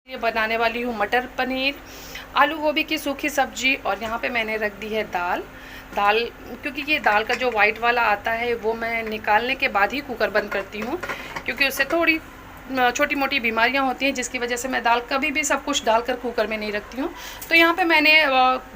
ये बनाने वाली हूँ मटर पनीर, आलू गोभी की सूखी सब्जी और यहाँ पे मैंने रख दी है दाल। क्योंकि ये दाल का जो वाइट वाला आता है वो मैं निकालने के बाद ही कुकर बंद करती हूँ, क्योंकि उससे थोड़ी छोटी मोटी बीमारियाँ होती हैं, जिसकी वजह से मैं दाल कभी भी सब कुछ डालकर कुकर में नहीं रखती हूँ। तो यहाँ पे मैंने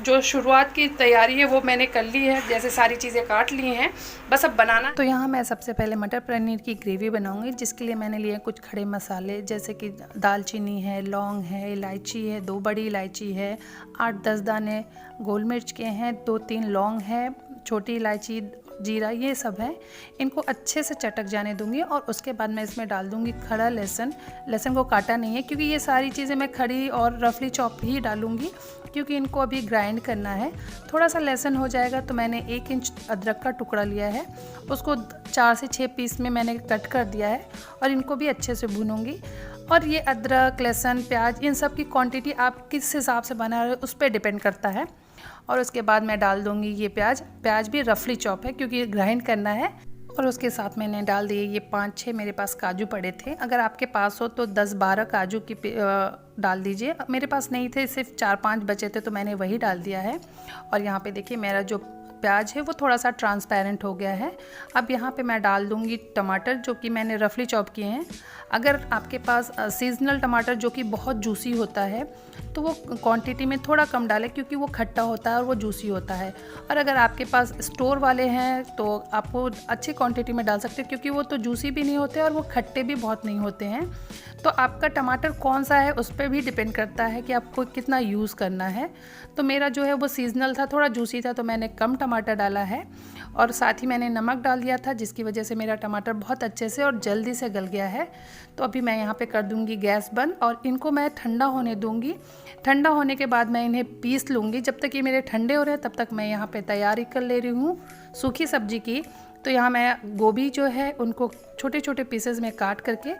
जो शुरुआत की तैयारी है वो मैंने कर ली है, जैसे सारी चीज़ें काट ली हैं, बस अब बनाना। तो यहाँ मैं सबसे पहले मटर पनीर की ग्रेवी बनाऊँगी, जिसके लिए मैंने लिए कुछ खड़े मसाले, जैसे कि दालचीनी है, लौंग है, इलायची है, 2 बड़ी इलायची है, 8-10 दाने गोल मिर्च के हैं, 2-3 लौंग है, छोटी इलायची, जीरा, ये सब है। इनको अच्छे से चटक जाने दूंगी और उसके बाद मैं इसमें डाल दूंगी खड़ा लहसुन। लहसुन को काटा नहीं है, क्योंकि ये सारी चीज़ें मैं खड़ी और रफली चॉप ही डालूंगी, क्योंकि इनको अभी ग्राइंड करना है। थोड़ा सा लहसुन हो जाएगा तो मैंने 1 इंच अदरक का टुकड़ा लिया है, उसको 4 से 6 पीस में मैंने कट कर दिया है और इनको भी अच्छे से भूनूंगी। और ये अदरक, लहसुन, प्याज, इन सब की क्वांटिटी आप किस हिसाब से बना रहे हो उस पर डिपेंड करता है। और उसके बाद मैं डाल दूंगी ये प्याज भी रफली चॉप है, क्योंकि ग्राइंड करना है। और उसके साथ मैंने डाल दिए ये 5-6 मेरे पास काजू पड़े थे। अगर आपके पास हो तो 10-12 काजू की डाल दीजिए। मेरे पास नहीं थे, सिर्फ 4-5 बचे थे तो मैंने वही डाल दिया है। और यहाँ पे देखिए मेरा जो प्याज है वो थोड़ा सा ट्रांसपेरेंट हो गया है। अब यहाँ पे मैं डाल दूँगी टमाटर, जो कि मैंने रफली चॉप किए हैं। अगर आपके पास सीजनल टमाटर जो कि बहुत जूसी होता है तो वो क्वांटिटी में थोड़ा कम डालें, क्योंकि वो खट्टा होता है और वो जूसी होता है। और अगर आपके पास स्टोर वाले हैं तो आप वो अच्छी क्वांटिटी में डाल सकते हैं, क्योंकि वो तो जूसी भी नहीं होते और वो खट्टे भी बहुत नहीं होते हैं। तो आपका टमाटर कौन सा है उस पर भी डिपेंड करता है कि आपको कितना यूज़ करना है। तो मेरा जो है वो सीजनल था, थोड़ा जूसी था, तो मैंने कम टमाटर डाला है। और साथ ही मैंने नमक डाल दिया था, जिसकी वजह से मेरा टमाटर बहुत अच्छे से और जल्दी से गल गया है। तो अभी मैं यहाँ पे कर दूँगी गैस बंद और इनको मैं ठंडा होने दूँगी। ठंडा होने के बाद मैं इन्हें पीस लूँगी। जब तक ये मेरे ठंडे हो रहे हैं तब तक मैं यहाँ पे तैयारी कर ले रही हूँ सूखी सब्जी की। तो यहाँ मैं गोभी जो है उनको छोटे छोटे पीसेस में काट करके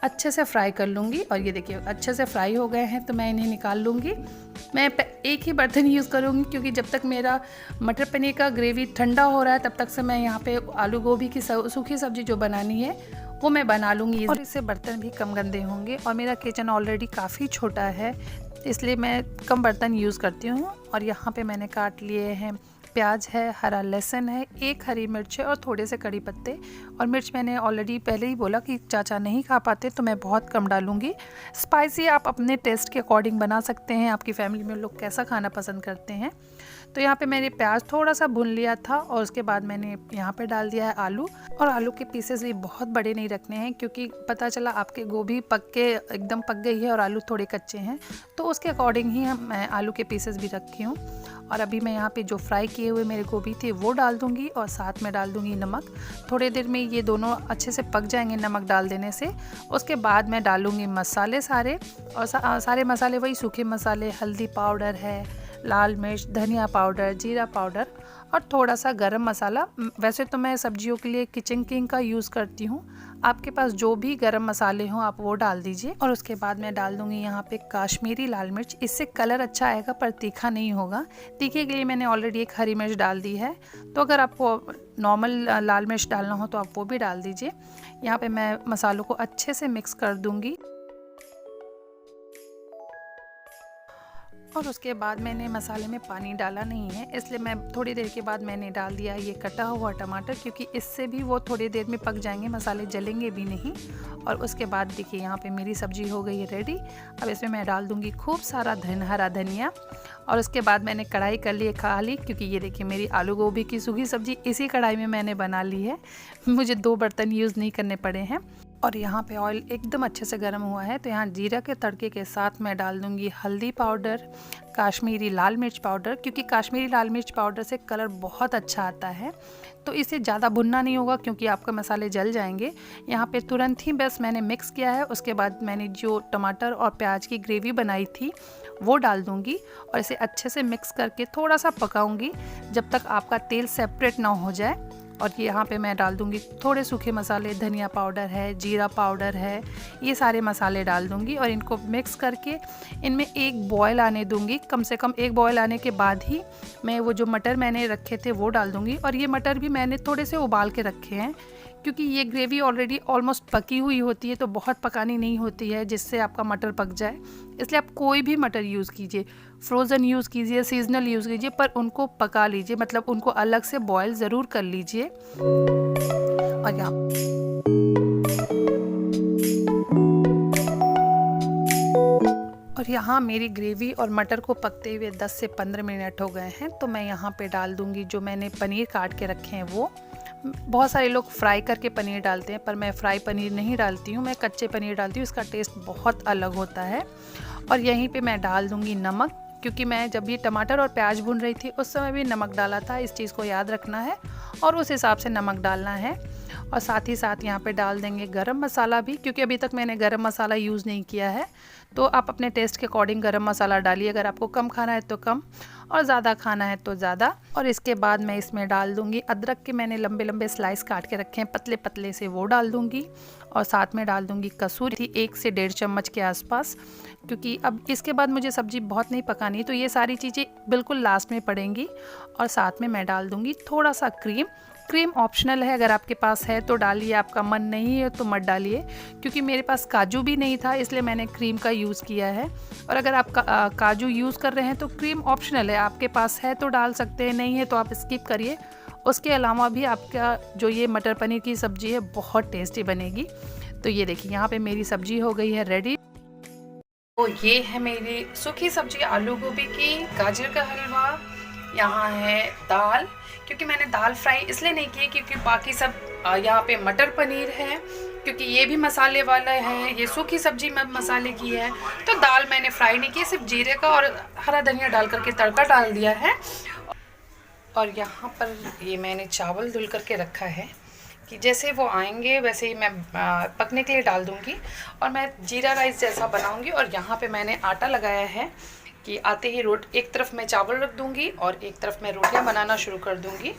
अच्छे से फ्राई कर लूँगी। और ये देखिए अच्छे से फ्राई हो गए हैं, तो मैं इन्हें निकाल लूँगी। मैं एक ही बर्तन यूज़ करूँगी, क्योंकि जब तक मेरा मटर पनीर का ग्रेवी ठंडा हो रहा है तब तक से मैं यहाँ पे आलू गोभी की सूखी सब्ज़ी जो बनानी है वो मैं बना लूँगी। और इससे बर्तन भी कम गंदे होंगे। और मेरा किचन ऑलरेडी काफ़ी छोटा है, इसलिए मैं कम बर्तन यूज़ करती हूँ। और यहाँ पे मैंने काट लिए हैं प्याज है, हरा लहसुन है, 1 हरी मिर्च है और थोड़े से कड़ी पत्ते। और मिर्च मैंने ऑलरेडी पहले ही बोला कि चाचा नहीं खा पाते तो मैं बहुत कम डालूँगी। स्पाइसी आप अपने टेस्ट के अकॉर्डिंग बना सकते हैं, आपकी फैमिली में लोग कैसा खाना पसंद करते हैं। तो यहाँ पे मैंने प्याज थोड़ा सा भून लिया था और उसके बाद मैंने यहाँ पे डाल दिया है आलू। और आलू के पीसेस भी बहुत बड़े नहीं रखने हैं, क्योंकि पता चला आपके गोभी पक के एकदम पक गई है और आलू थोड़े कच्चे हैं, तो उसके अकॉर्डिंग ही मैं आलू के पीसेस भी रखी हूँ। और अभी मैं यहाँ पे जो फ्राई किए हुए मेरे गोभी थे वो डाल दूँगी और साथ में डाल दूँगी नमक। थोड़ी देर में ये दोनों अच्छे से पक जाएंगे नमक डाल देने से। उसके बाद मैं डालूँगी मसाले सारे, और सारे मसाले वही सूखे मसाले, हल्दी पाउडर है, लाल मिर्च, धनिया पाउडर, जीरा पाउडर और थोड़ा सा गरम मसाला। वैसे तो मैं सब्जियों के लिए किचन किंग का यूज़ करती हूँ, आपके पास जो भी गरम मसाले हों आप वो डाल दीजिए। और उसके बाद मैं डाल दूँगी यहाँ पे काश्मीरी लाल मिर्च। इससे कलर अच्छा आएगा पर तीखा नहीं होगा। तीखे के लिए मैंने ऑलरेडी 1 हरी मिर्च डाल दी है, तो अगर आपको नॉर्मल लाल मिर्च डालना हो तो आप वो भी डाल दीजिए। यहाँ पे मैं मसालों को अच्छे से मिक्स कर दूँगी। और उसके बाद मैंने मसाले में पानी डाला नहीं है, इसलिए मैं थोड़ी देर के बाद मैंने डाल दिया ये कटा हुआ टमाटर, क्योंकि इससे भी वो थोड़ी देर में पक जाएंगे, मसाले जलेंगे भी नहीं। और उसके बाद देखिए यहाँ पे मेरी सब्जी हो गई है रेडी। अब इसमें मैं डाल दूँगी खूब सारा हरा धनिया। और उसके बाद मैंने कढ़ाई कर ली खाली, क्योंकि ये देखिए मेरी आलू गोभी की सूखी सब्जी इसी कढ़ाई में मैंने बना ली है, मुझे 2 बर्तन यूज़ नहीं करने पड़े हैं। और यहाँ पे ऑयल एकदम अच्छे से गर्म हुआ है, तो यहाँ जीरा के तड़के के साथ मैं डाल दूँगी हल्दी पाउडर, काश्मीरी लाल मिर्च पाउडर, क्योंकि काश्मीरी लाल मिर्च पाउडर से कलर बहुत अच्छा आता है। तो इसे ज़्यादा भुनना नहीं होगा, क्योंकि आपका मसाले जल जाएंगे। यहाँ पे तुरंत ही बस मैंने मिक्स किया है। उसके बाद मैंने जो टमाटर और प्याज की ग्रेवी बनाई थी वो डाल दूँगी और इसे अच्छे से मिक्स करके थोड़ा सा पकाऊँगी जब तक आपका तेल सेपरेट ना हो जाए। और यहाँ पे मैं डाल दूँगी थोड़े सूखे मसाले, धनिया पाउडर है, जीरा पाउडर है, ये सारे मसाले डाल दूँगी और इनको मिक्स करके इनमें 1 बॉयल आने दूँगी। कम से कम 1 बॉयल आने के बाद ही मैं वो जो मटर मैंने रखे थे वो डाल दूँगी। और ये मटर भी मैंने थोड़े से उबाल के रखे हैं, क्योंकि ये ग्रेवी ऑलरेडी ऑलमोस्ट पकी हुई होती है, तो बहुत पकानी नहीं होती है जिससे आपका मटर पक जाए। इसलिए आप कोई भी मटर यूज़ कीजिए, फ्रोज़न यूज़ कीजिए, सीजनल यूज़ कीजिए, पर उनको पका लीजिए, मतलब उनको अलग से बॉयल ज़रूर कर लीजिए। और यहाँ मेरी ग्रेवी और मटर को पकते हुए 10 से 15 मिनट हो गए हैं, तो मैं यहाँ पे डाल दूँगी जो मैंने पनीर काट के रखे हैं वो। बहुत सारे लोग फ्राई करके पनीर डालते हैं, पर मैं फ्राई पनीर नहीं डालती हूँ, मैं कच्चे पनीर डालती हूँ, इसका टेस्ट बहुत अलग होता है। और यहीं पे मैं डाल दूँगी नमक, क्योंकि मैं जब ये टमाटर और प्याज भून रही थी उस समय भी नमक डाला था, इस चीज़ को याद रखना है और उस हिसाब से नमक डालना है। और साथ ही साथ यहाँ पे डाल देंगे गरम मसाला भी, क्योंकि अभी तक मैंने गरम मसाला यूज़ नहीं किया है, तो आप अपने टेस्ट के अकॉर्डिंग गरम मसाला डालिए, अगर आपको कम खाना है तो कम और ज़्यादा खाना है तो ज़्यादा। और इसके बाद मैं इसमें डाल दूँगी अदरक के मैंने लंबे लंबे स्लाइस काट के रखे हैं पतले पतले से, वो डाल दूँगी। और साथ में डाल दूँगी कसूरी 1 से 1.5 चम्मच के आसपास, क्योंकि अब इसके बाद मुझे सब्ज़ी बहुत नहीं पकानी, तो ये सारी चीज़ें बिल्कुल लास्ट में पड़ेंगी। और साथ में मैं डाल दूँगी थोड़ा सा क्रीम। क्रीम ऑप्शनल है, अगर आपके पास है तो डालिए, आपका मन नहीं है तो मत डालिए, क्योंकि मेरे पास काजू भी नहीं था इसलिए मैंने क्रीम का यूज़ किया है। और अगर आप काजू यूज़ कर रहे हैं तो क्रीम ऑप्शनल है, आपके पास है तो डाल सकते हैं, नहीं है तो आप स्किप करिए। उसके अलावा भी आपका जो ये मटर पनीर की सब्ज़ी है बहुत टेस्टी बनेगी। तो ये देखिए यहाँ पे मेरी सब्ज़ी हो गई है रेडी। तो ये है मेरी सूखी सब्ज़ी आलू गोभी की, गाजर का हलवा, यहाँ है दाल, क्योंकि मैंने दाल फ्राई इसलिए नहीं की क्योंकि बाकी सब यहाँ पे मटर पनीर है, क्योंकि ये भी मसाले वाला है, ये सूखी सब्जी में मसाले की है, तो दाल मैंने फ्राई नहीं की, सिर्फ जीरे का और हरा धनिया डाल करके तड़का डाल दिया है। और यहाँ पर ये मैंने चावल धुल करके रखा है कि जैसे वो आएंगे वैसे ही मैं पकने के लिए डाल दूँगी और मैं जीरा राइस जैसा बनाऊँगी। और यहाँ पे मैंने आटा लगाया है कि आते ही एक तरफ मैं चावल रख दूँगी और एक तरफ मैं रोटियाँ बनाना शुरू कर दूँगी।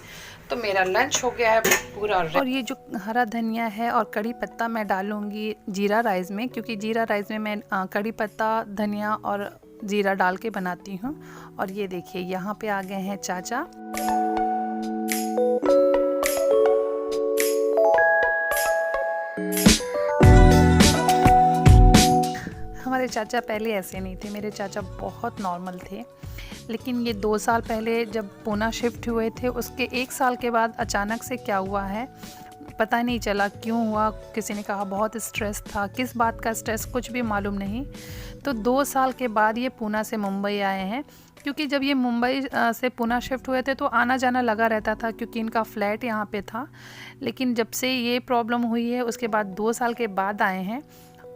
तो मेरा लंच हो गया है पूरा। और ये जो हरा धनिया है और कड़ी पत्ता मैं डालूँगी जीरा राइस में, क्योंकि जीरा राइस में मैं कड़ी पत्ता, धनिया और जीरा डाल के बनाती हूँ। और ये देखिए यहाँ पे आ गए हैं चाचा। हमारे चाचा पहले ऐसे नहीं थे, मेरे चाचा बहुत नॉर्मल थे, लेकिन ये 2 साल पहले जब पूना शिफ्ट हुए थे उसके 1 साल के बाद अचानक से क्या हुआ है पता नहीं चला, क्यों हुआ, किसी ने कहा बहुत स्ट्रेस था, किस बात का स्ट्रेस कुछ भी मालूम नहीं। तो 2 साल के बाद ये पूना से मुंबई आए हैं, क्योंकि जब ये मुंबई से पूना शिफ्ट हुए थे तो आना जाना लगा रहता था, क्योंकि इनका फ्लैट यहाँ पे था। लेकिन जब से ये प्रॉब्लम हुई है उसके बाद 2 साल के बाद आए हैं।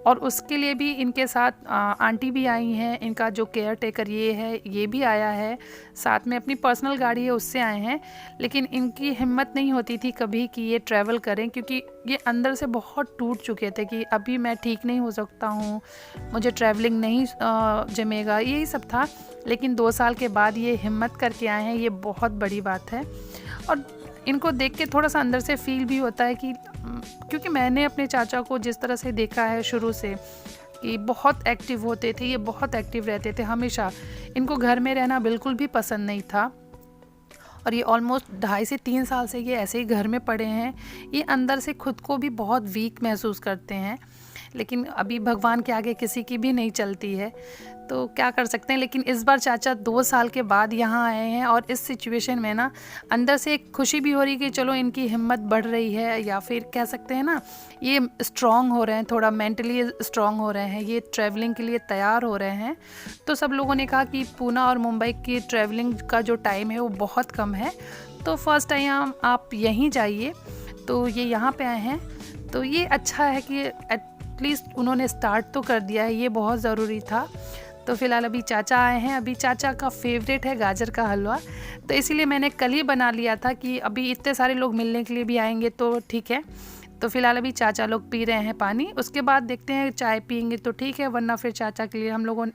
और उसके लिए भी इनके साथ आंटी भी आई हैं, इनका जो केयर टेकर ये है ये भी आया है, साथ में अपनी पर्सनल गाड़ी है उससे आए हैं। लेकिन इनकी हिम्मत नहीं होती थी कभी कि ये ट्रैवल करें, क्योंकि ये अंदर से बहुत टूट चुके थे कि अभी मैं ठीक नहीं हो सकता हूँ, मुझे ट्रैवलिंग नहीं जमेगा, यही सब था। लेकिन 2 साल के बाद ये हिम्मत करके आए हैं, ये बहुत बड़ी बात है। और इनको देख के थोड़ा सा अंदर से फील भी होता है कि क्योंकि मैंने अपने चाचा को जिस तरह से देखा है शुरू से कि बहुत एक्टिव होते थे, ये बहुत एक्टिव रहते थे हमेशा, इनको घर में रहना बिल्कुल भी पसंद नहीं था। और ये ऑलमोस्ट 2.5 से 3 साल से ये ऐसे ही घर में पड़े हैं। ये अंदर से खुद को भी बहुत वीक महसूस करते हैं, लेकिन अभी भगवान के आगे किसी की भी नहीं चलती है, तो क्या कर सकते हैं। लेकिन इस बार चाचा 2 साल के बाद यहाँ आए हैं और इस सिचुएशन में ना अंदर से एक खुशी भी हो रही कि चलो इनकी हिम्मत बढ़ रही है, या फिर कह सकते हैं ना ये स्ट्रॉन्ग हो रहे हैं, थोड़ा मेंटली स्ट्रॉन्ग हो रहे हैं, ये ट्रैवलिंग के लिए तैयार हो रहे हैं। तो सब लोगों ने कहा कि पूना और मुंबई की ट्रैवलिंग का जो टाइम है वो बहुत कम है, तो फर्स्ट टाइम आप यहीं जाइए। तो ये यहाँ पे आए हैं, तो ये अच्छा है कि एटलीस्ट उन्होंने स्टार्ट तो कर दिया है, ये बहुत ज़रूरी था। तो फ़िलहाल अभी चाचा आए हैं, अभी चाचा का फेवरेट है गाजर का हलवा, तो इसीलिए मैंने कल ही बना लिया था कि अभी इतने सारे लोग मिलने के लिए भी आएंगे तो ठीक है। तो फ़िलहाल अभी चाचा लोग पी रहे हैं पानी, उसके बाद देखते हैं चाय पियेंगे तो ठीक है, वरना फिर चाचा के लिए हम लोगों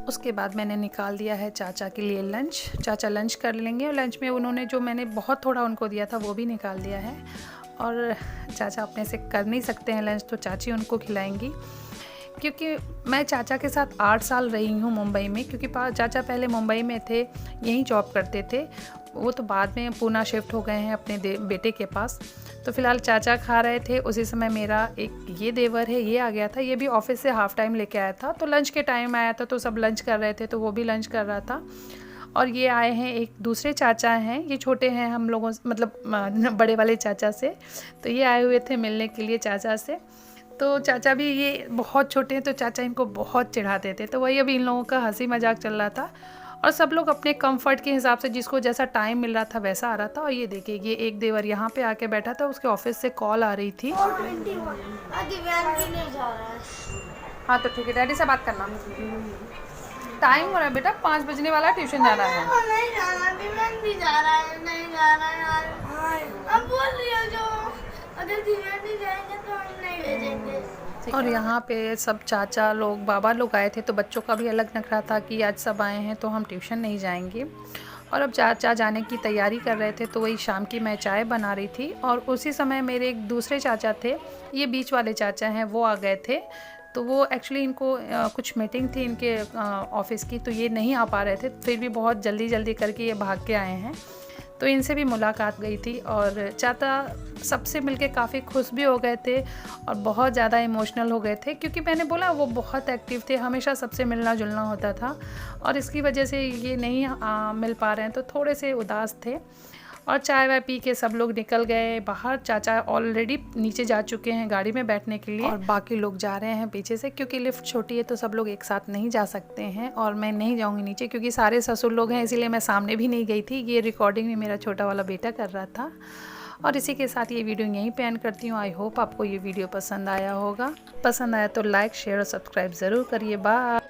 उसके बाद मैंने निकाल दिया है चाचा के लिए लंच। चाचा लंच कर लेंगे और लंच में उन्होंने जो मैंने बहुत थोड़ा उनको दिया था वो भी निकाल दिया है। और चाचा अपने से कर नहीं सकते हैं लंच, तो चाची उनको खिलाएंगी। क्योंकि मैं चाचा के साथ 8 साल रही हूँ मुंबई में, क्योंकि चाचा पहले मुंबई में थे, यहीं जॉब करते थे। वो तो बाद में पूना शिफ्ट हो गए हैं अपने बेटे के पास। तो फ़िलहाल चाचा खा रहे थे, उसी समय मेरा एक ये देवर है, ये आ गया था। ये भी ऑफिस से हाफ़ टाइम लेके आया था, तो लंच के टाइम आया था, तो सब लंच कर रहे थे, तो वो भी लंच कर रहा था। और ये आए हैं एक दूसरे चाचा हैं, ये छोटे हैं हम लोगों से, मतलब बड़े वाले चाचा से। तो ये आए हुए थे मिलने के लिए चाचा से। तो चाचा भी, ये बहुत छोटे हैं तो चाचा इनको बहुत चिढ़ाते थे। तो वही अभी इन लोगों का हंसी मजाक चल रहा था, और सब लोग अपने कंफर्ट के हिसाब से जिसको जैसा टाइम मिल रहा था वैसा आ रहा था। और ये देखिए, ये एक देवर यहाँ पे आके बैठा था, उसके ऑफिस से कॉल आ रही थी। हाँ तो ठीक है, डैडी से बात करना। टाइम हो रहा है बेटा, 5 बजने वाला, ट्यूशन जाना है। नहीं जाना, नहीं जा रहा है, नहीं जा रहा यार। अब बोल रही हो जो, अगर दिव्यांग नहीं जाएंगे तो हम नहीं भेजेंगे। और यहाँ पे सब चाचा लोग, बाबा लोग आए थे, तो बच्चों का भी अलग नखरा था कि आज सब आए हैं तो हम ट्यूशन नहीं जाएंगे। और अब चाचा जाने की तैयारी कर रहे थे, तो वही शाम की मैं चाय बना रही थी। और उसी समय मेरे एक दूसरे चाचा थे, ये बीच वाले चाचा हैं, वो आ गए थे। तो वो एक्चुअली इनको कुछ मीटिंग थी इनके ऑफिस की, तो ये नहीं आ पा रहे थे, फिर भी बहुत जल्दी जल्दी करके ये भाग के आए हैं। तो इनसे भी मुलाकात गई थी, और चाचा सबसे मिलके काफ़ी खुश भी हो गए थे और बहुत ज़्यादा इमोशनल हो गए थे, क्योंकि मैंने बोला वो बहुत एक्टिव थे, हमेशा सबसे मिलना जुलना होता था, और इसकी वजह से ये नहीं मिल पा रहे हैं, तो थोड़े से उदास थे। और चाय वाय पी के सब लोग निकल गए बाहर। चाचा ऑलरेडी नीचे जा चुके हैं गाड़ी में बैठने के लिए, और बाकी लोग जा रहे हैं पीछे से, क्योंकि लिफ्ट छोटी है तो सब लोग एक साथ नहीं जा सकते हैं। और मैं नहीं जाऊंगी नीचे, क्योंकि सारे ससुर लोग हैं, इसीलिए मैं सामने भी नहीं गई थी। ये रिकॉर्डिंग भी मेरा छोटा वाला बेटा कर रहा था। और इसी के साथ ये वीडियो यहीं पे एंड करती हूँ। आई होप आपको ये वीडियो पसंद आया होगा। पसंद आया तो लाइक, शेयर और सब्सक्राइब ज़रूर करिए। बाय।